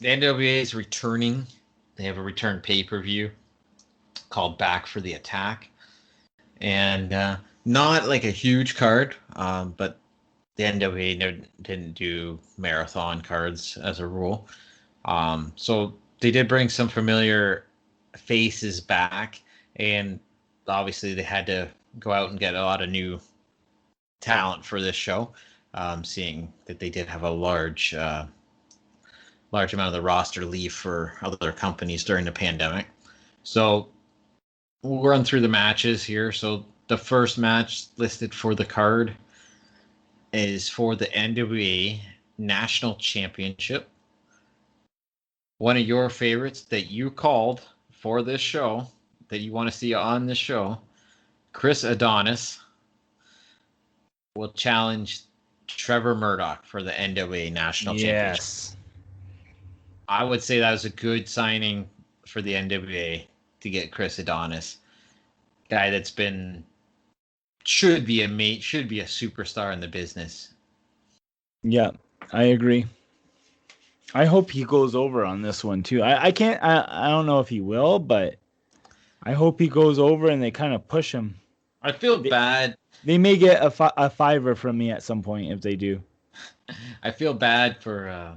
The NWA is returning. They have a return pay-per-view called Back for the Attack. And not like a huge card, but the NWA didn't do marathon cards as a rule. So they did bring some familiar faces back, and obviously they had to go out and get a lot of new talent for this show, seeing that they did have a large amount of the roster leave for other companies during the pandemic. So we'll run through the matches here. So the first match listed for the card is for the NWA National Championship. One of your favorites that you called for this show, that you want to see on this show, Chris Adonis will challenge Trevor Murdoch for the NWA National Championship. I would say that was a good signing for the NWA to get Chris Adonis, guy that's should be a superstar in the business. Yeah, I agree. I hope he goes over on this one too. I don't know if he will, but I hope he goes over and they kind of push him. I feel bad. They may get a $5 from me at some point if they do. I feel bad for a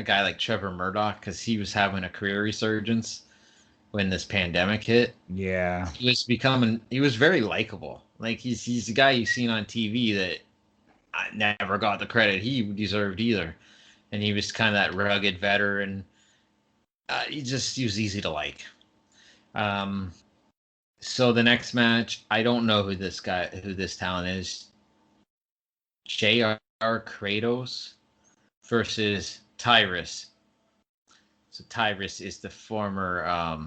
guy like Trevor Murdoch because he was having a career resurgence when this pandemic hit. Yeah. He was very likable. Like he's a guy you've seen on TV that I never got the credit he deserved either. And he was kind of that rugged veteran. He was easy to like. So the next match, I don't know who this talent is. Jrr Cradles versus Tyrus. So Tyrus is the former,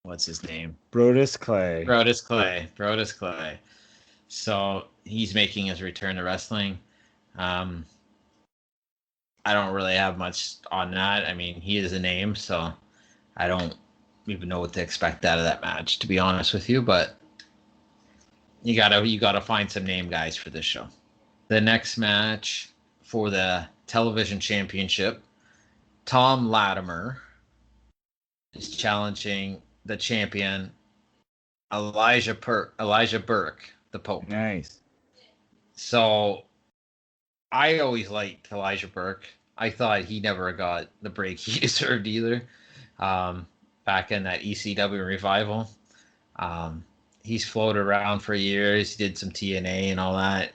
what's his name? Brodus Clay. So he's making his return to wrestling. I don't really have much on that. I mean, he is a name, so I don't even know what to expect out of that match, to be honest with you. But you gotta find some name guys for this show. The next match for the television championship, Tom Latimer is challenging the champion Elijah Burke, the Pope. Nice. So I always liked Elijah Burke. I thought he never got the break he deserved either. Back in that ECW revival. He's floated around for years. He did some TNA and all that.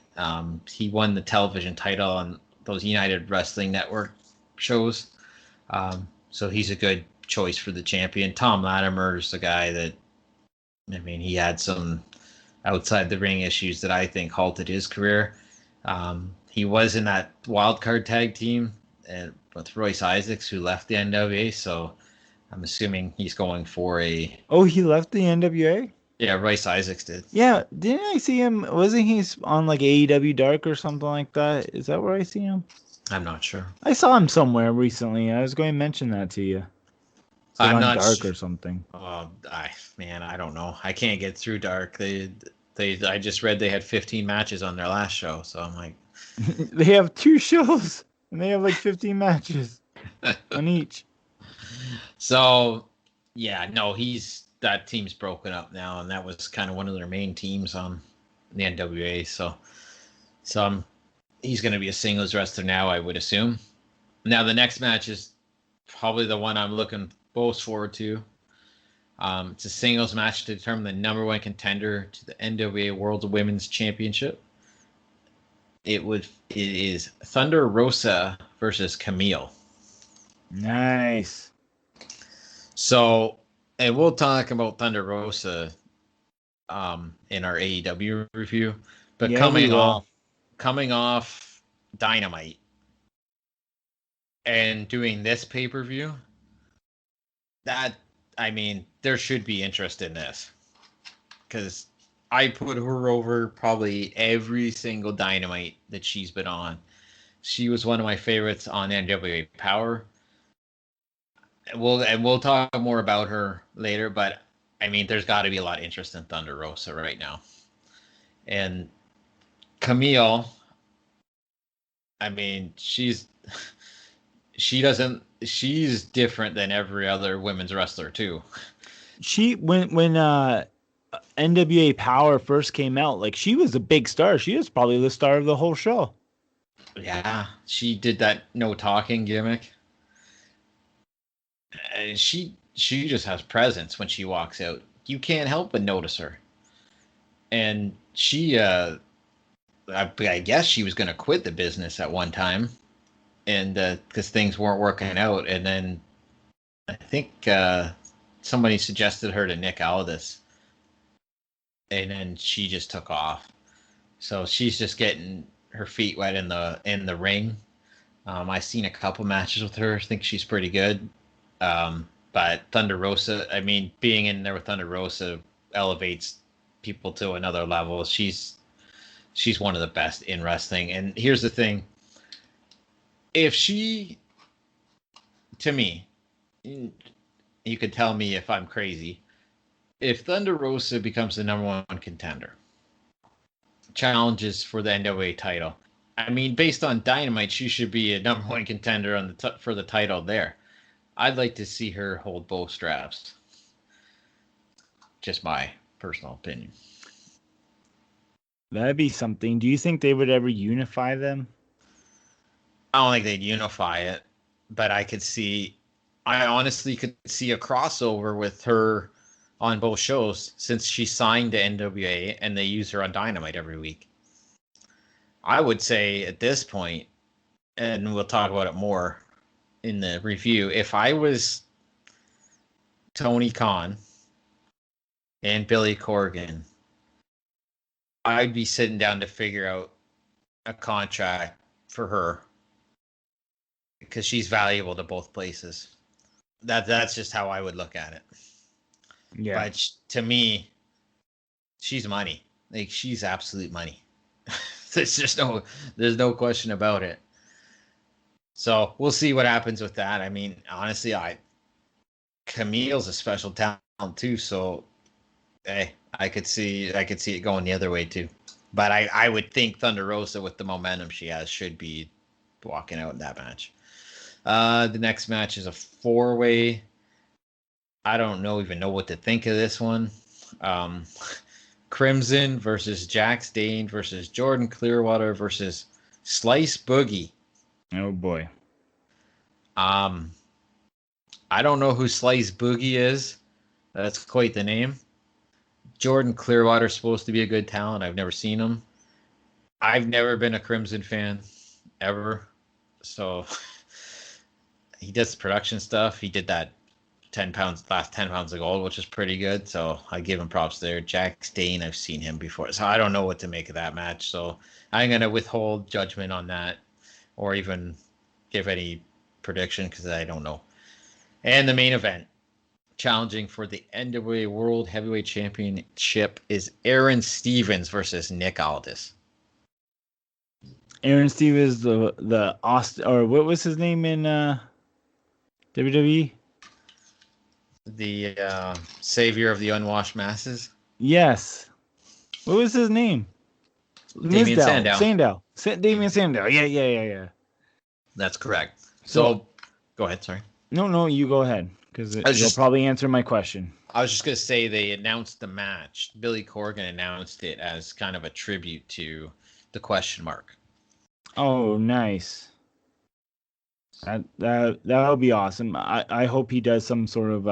He won the television title on those United Wrestling Network shows. So he's a good choice for the champion. Tom Latimer is the guy that, I mean, he had some outside the ring issues that I think halted his career. He was in that wild card tag team with Royce Isaacs, who left the NWA. So I'm assuming he's going for a... Oh, he left the NWA? Yeah, Royce Isaacs did. Yeah, didn't I see him? Wasn't he on like AEW Dark or something like that? Is that where I see him? I'm not sure. I saw him somewhere recently. I was going to mention that to you. I'm not Dark or something. I don't know. I can't get through Dark. I just read they had 15 matches on their last show, so I'm like... They have 2 shows, and they have like 15 matches on each. So, yeah, no, that team's broken up now, and that was kind of one of their main teams on the NWA. So he's going to be a singles wrestler now, I would assume. Now, the next match is probably the one I'm looking most forward to. It's a singles match to determine the number 1 contender to the NWA World Women's Championship. It is Thunder Rosa versus Camille. Nice. So, and we'll talk about Thunder Rosa in our AEW review. But yeah, coming off Dynamite and doing this pay-per-view, there should be interest in this. Because I put her over probably every single Dynamite that she's been on. She was one of my favorites on NWA Power. We'll talk more about her later, but I mean, there's got to be a lot of interest in Thunder Rosa right now. And Camille, I mean, she doesn't she's different than every other women's wrestler too. When NWA Power first came out, like she was a big star. She was probably the star of the whole show. Yeah, she did that no talking gimmick. And she just has presence when she walks out. You can't help but notice her. And she I guess she was going to quit the business at one time, and because things weren't working out, and then I think somebody suggested her to Nick Aldis, and then she just took off. So she's just getting her feet wet in the ring. I've seen a couple matches with her. I think she's pretty good. But Thunder Rosa, I mean, being in there with Thunder Rosa elevates people to another level. She's one of the best in wrestling. And here's the thing. If she, to me, you could tell me if I'm crazy, if Thunder Rosa becomes the number one contender, challenges for the NWA title, I mean, based on Dynamite, she should be a number one contender on for the title there. I'd like to see her hold both straps. Just my personal opinion. That'd be something. Do you think they would ever unify them? I don't think they'd unify it, but I honestly could see a crossover with her on both shows since she signed to NWA and they use her on Dynamite every week. I would say at this point, and we'll talk about it more in the review, if I was Tony Khan and Billy Corgan, I'd be sitting down to figure out a contract for her because she's valuable to both places. That's just how I would look at it. Yeah. But to me, she's money. Like, she's absolute money. There's no question about it. So we'll see what happens with that. I mean, honestly, Camille's a special talent too. So, hey, I could see it going the other way too. But I would think Thunder Rosa, with the momentum she has, should be walking out in that match. The next match is a 4-way. I don't even know what to think of this one. Crimson versus Jax Dane versus Jordan Clearwater versus Slice Boogie. Oh boy. I don't know who Slice Boogie is. That's quite the name. Jordan Clearwater's supposed to be a good talent. I've never seen him. I've never been a Crimson fan ever. So he does production stuff. He did that last 10 pounds of gold, which is pretty good. So I give him props there. Jax Dane, I've seen him before. So I don't know what to make of that match. So I'm going to withhold judgment on that or even give any prediction because I don't know. And the main event, challenging for the NWA World Heavyweight Championship, is Aaron Stevens versus Nick Aldis. Aaron Stevens, the Austin, or what was his name in WWE? The savior of the unwashed masses. Yes. What was his name? Damien Sandow. Damien Sandow. Yeah. That's correct. So go ahead. Sorry. No, you go ahead because you'll probably answer my question. I was just going to say they announced the match. Billy Corgan announced it as kind of a tribute to the question mark. Oh, nice. That'll be awesome. I hope he does some sort of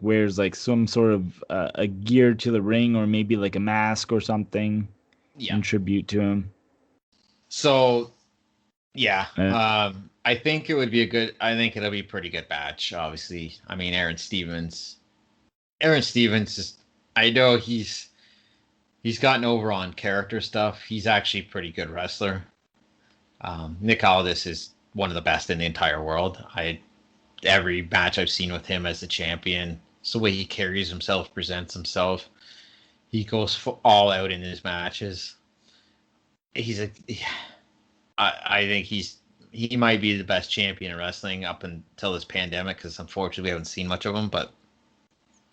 wears like some sort of a gear to the ring or maybe like a mask or something. Yeah. In tribute to him. So, yeah. I think it'll be a pretty good match. Obviously, I mean Aaron Stevens is. I know he's gotten over on character stuff. He's actually a pretty good wrestler. Nick Aldis is one of the best in the entire world. Every match I've seen with him as the champion, it's the way he carries himself, presents himself. He goes all out in his matches. I think he might be the best champion in wrestling up until this pandemic, because unfortunately we haven't seen much of him. But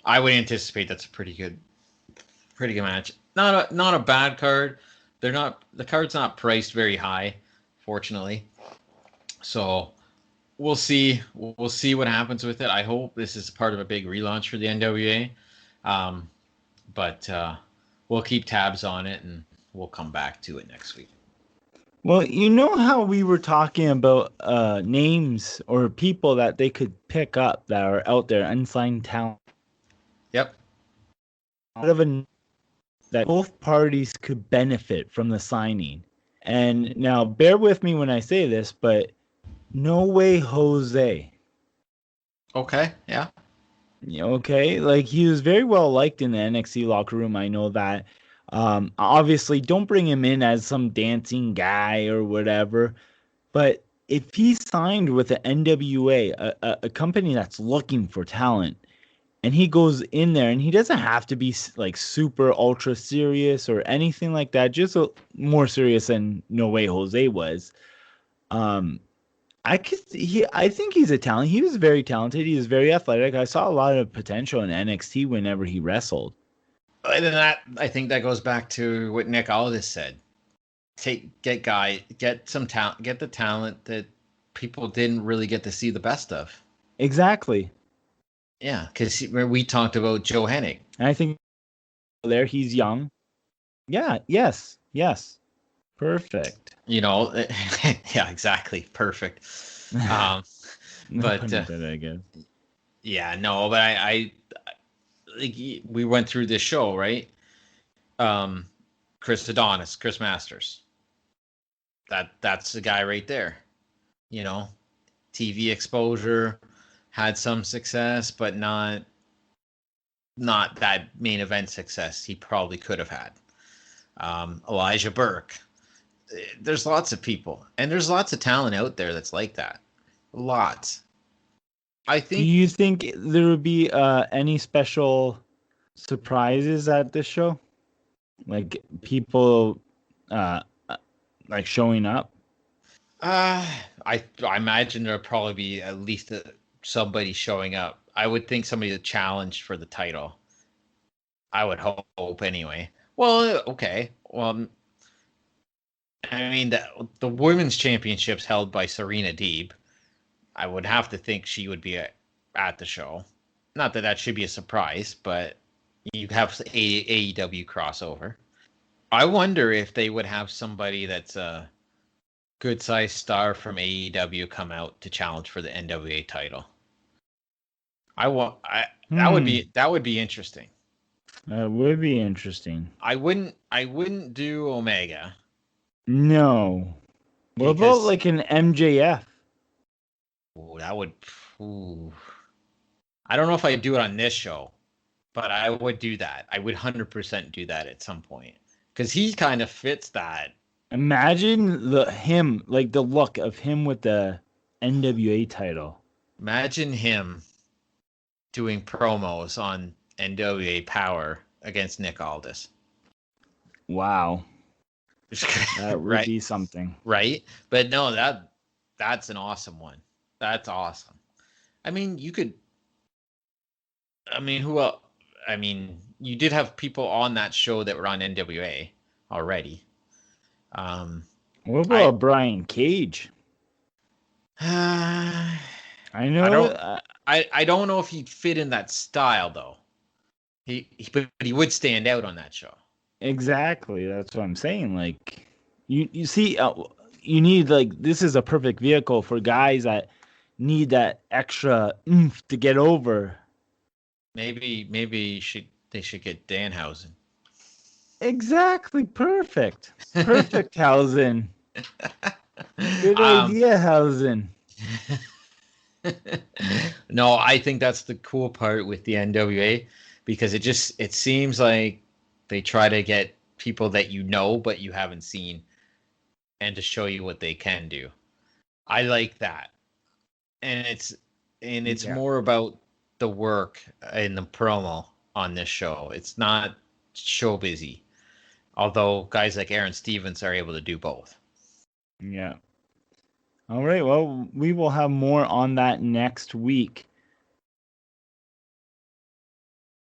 I would anticipate that's a pretty good match. Not a bad card. The card's not priced very high, fortunately. So we'll see. We'll see what happens with it. I hope this is part of a big relaunch for the NWA. But we'll keep tabs on it, and we'll come back to it next week. Well, you know how we were talking about names or people that they could pick up that are out there, unsigned talent. Yep. Out of that both parties could benefit from the signing. And now, bear with me when I say this, but no way, Jose. Okay. Yeah. Okay, like he was very well liked in the NXT locker room. I know that. Obviously, don't bring him in as some dancing guy or whatever. But if he signed with the NWA, a company that's looking for talent, and he goes in there, and he doesn't have to be like super ultra serious or anything like that, just more serious than No Way Jose was. I think he's a talent. He was very talented. He was very athletic. I saw a lot of potential in NXT whenever he wrestled. And then I think that goes back to what Nick Aldis said. Get some talent, get the talent that people didn't really get to see the best of. Exactly. Yeah, because we talked about Joe Hennig. And I think there he's young. Yeah. Yes. Perfect. Yeah, exactly. Perfect. But I guess. Yeah, no, but I like we went through this show, right? Chris Masters. That's the guy right there. TV exposure, had some success, but not that main event success he probably could have had. Elijah Burke. There's lots of people, and there's lots of talent out there that's like that. Lots. I think. Do you think there would be any special surprises at this show? Like people like showing up? I imagine there'll probably be at least somebody showing up. I would think somebody that challenged for the title. I would hope anyway. Well, okay. Well, I mean, the women's championships held by Serena Deeb. I would have to think she would be at the show. Not that should be a surprise, but you have AEW crossover. I wonder if they would have somebody that's a good-sized star from AEW come out to challenge for the NWA title. That would be interesting. That would be interesting. I wouldn't do Omega. No. What about like an MJF? Oh, that would. Ooh. I don't know if I'd do it on this show, but I would do that. I would 100% do that at some point because he kind of fits that. Imagine the look of him with the NWA title. Imagine him doing promos on NWA Power against Nick Aldis. Wow. That would be something. Right? But no, that's an awesome one. That's awesome. I mean, who else? I mean, you did have people on that show that were on NWA already. What about Brian Cage? I know. I don't know if he'd fit in that style though. But he would stand out on that show. Exactly. That's what I'm saying. Like, you see, you need this is a perfect vehicle for guys that need that extra oomph to get over. Maybe they should get Danhausen. Exactly. Perfect. Hausen. Good idea, Hausen. No, I think that's the cool part with the NWA because it seems like they try to get people that but you haven't seen and to show you what they can do. I like that. And it's more about the work in the promo on this show. It's not show busy. Although guys like Aaron Stevens are able to do both. Yeah. All right. Well, we will have more on that next week.